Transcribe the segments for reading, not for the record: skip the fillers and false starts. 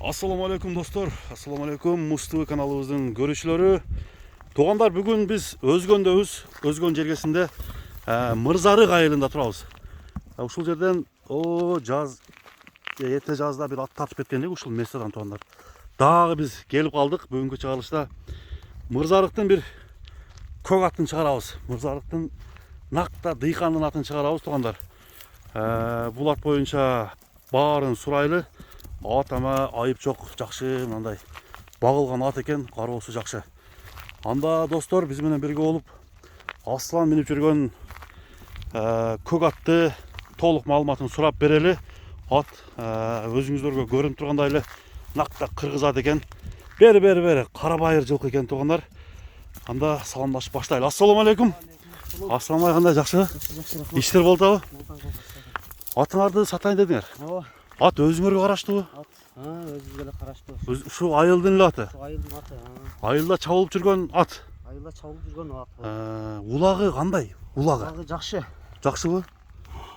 Assalamu alaikum dostlar. Assalamu alaikum Mustafa kanalımızın görüşleri. Doğanlar bugün biz Özgön'deyiz. Özgön cergesinde Mırzarık ayılında turabız. Uşul жерден erте жазда bir at tartışıp ketkendik uşul Mesradan doğanlar. Dagы biz gelip kaldık. Bugünkü çağrışta Mırzarıktın bir kök atın çıkarabız. Mırzarıktın nakta dıykanın atın çıkarabız doğanlar. Бұл ат boyunca баарын сурайлы. At ama ayıp çok жақсы, мынандай бағылған ат екен, қаросы жақсы. Анда достар біз менен бірге болып Аслан мініп жүрген көк атты толық маалыматын сұрап берелі. At өзіңіздерге көрініп тұрғандайлы нақта қырғыз ат екен. Бері қарабайыр жылқы екен туғандар. Анда саламдашып баштайлы. Ассаламу алейкум. Ассаламу алейкум, жақсы? Иштер болды ау? Атыңарды сатайын дедіңер? Ат өзіңерге қарашты ғой? Өзімізге қарашты. Шу айылдың аты? Шу айылдың аты. Айылда чабылып жүрген ат? Айылда чабылып жүрген ат. Улағы қандай? Улағы? Улағы жақсы. Жақсы ғой?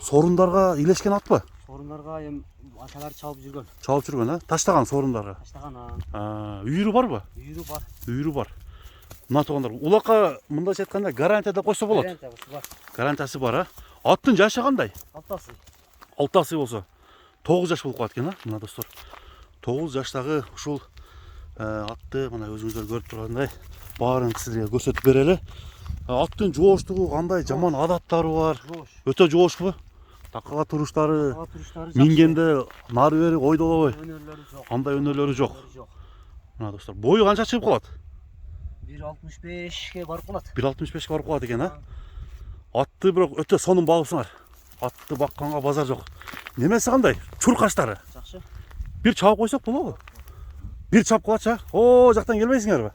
Сорундарға илешкен ат па? Сорундарға аталар чабылып жүрген. Чабылып жүрген, а? Таштаған сорундарға? Таштаған, Үйірі бар ба? Үйірі бар. Үйірі бар. Мына туғандар, улаққа мындайша айтқанда гарантияда қойса болады? Гарантиясы бар. Гарантиясы бар, а? Аттың жашы қандай? 6 асы. 6 асы болса 9 жаш болып қалады екен, а? Мына достар. 9 жаштағы ушул атты мына өзіңіздер көріп тұрғандай барын сіздерге көрсетіп берелі. Аттың жооштугу кандай, жаман адаттары бар? Өтө жоош бу? Такага туруштары, мингенде нары бери ойдолобой. Андай өнөрлөрү жок. Мына достар, бою канча чыгып калат? 1.65ке барып калат. 1.65ке барып калат экен, а? Атты бирок өтө сонун багыпсыңар. Атты бакканга базар жок. Немеси кандай? Чуркаштары. Жакшы. Bir çabuk koysak bolобу? Bir çap kılaça. O жактан келбейсиңер бе?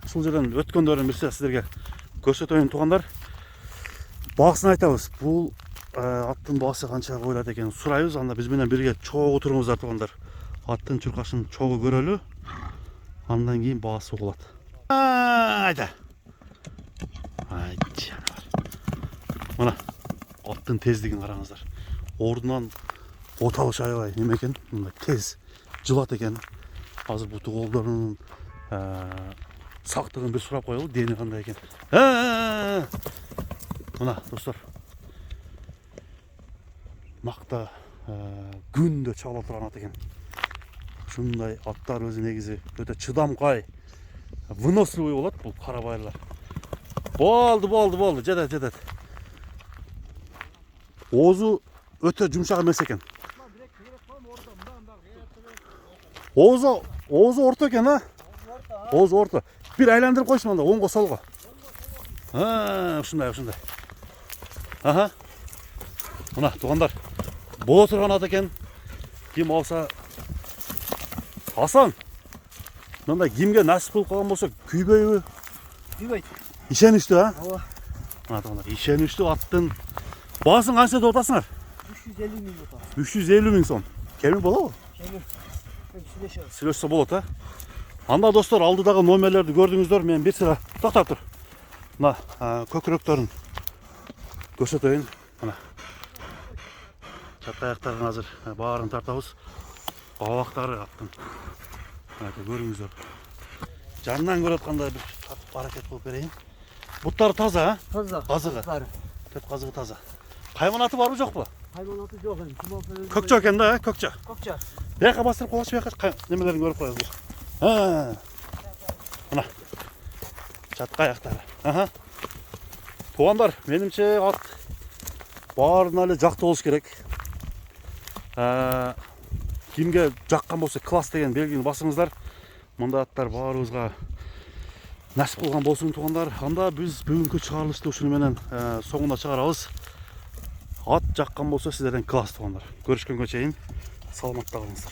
Ушул жерден өткөндөрүн бирсе сиздерге көрсөтөйүн тугандар. Багысын айтабыз. Бул аттын багысы канча койлот экенин сурайбыз. Анда биз менен бирге чогуу туруңуздар тугандар. Аттын чуркашын чогуу көрөлү. Андан кийин багысы болот. Айда. Айча. Мына аттын тездигин караңыздар. Ордунан оталыш аябай неме екен, тез жылат екен. Азыр буту колдорунун сактыгын бир сурап коелу, дени кандай экен. Мына достор, макта күндө чабыла турган ат экен. Ушундай аттар өзү негизи өтө чыдамкай, выносливый болот бул карабайлар. Болду, жетет. Оозу өтө жумшак эмес экен. Oğuzu orta eкен, ha? Oğuzu orta. Bir aylandırıp koysun onda, ongo solgo. Ушундай. Aha. Мына туғандар, боо турган ат экен. Ким алса Асан. Мындай кимге насип кылып калган болсо күйбөйбү? Күйбөйт. Ишеничтүү, а? Ооба. Мына туғандар, ишеничтүү аттын баасын канча деп атасыңар? 350 миң отыр. 350 миң сом. Кеми болобу? Кеми. Сүйлөшсө болот, а? Анда достор, алдыдагы номерлерди көрдүңүздөр, мен бир сыра токтоп тур. Мына көкүрөктөрүн көрсөтөйүн. Мына. Чат аяктарын азыр баарын тартабыз. Абактары аттын. Мына көрүңүздөр. Жанынан көрөт кандай бир тартып аракет кылып берейин. Буттары таза, а? Таза. Казыгы. Төп казыгы таза. Кайманаты барбы жокпу? Кайманаты жок эми. Көкчө экен да, көкчө. Көкчө. Бияка бастырып коюңуз, бияка немелерин көрүп коебуз. Мына. Чатка аяктары. Тугандар, менимче ат баарына эле жактуу болуш керек. Кимге жаккан болсо класс деген белгини басыңыздар. Мындай аттар баарыбызга насип кылган болсун тугандар. Анда биз бүгүнкү чыгарылышты ушуну менен соңуна чыгарабыз. Ат жаккан болсо сиздерден класс тугандар. Көрүшкөнгө чейин саламатта калыңыздар.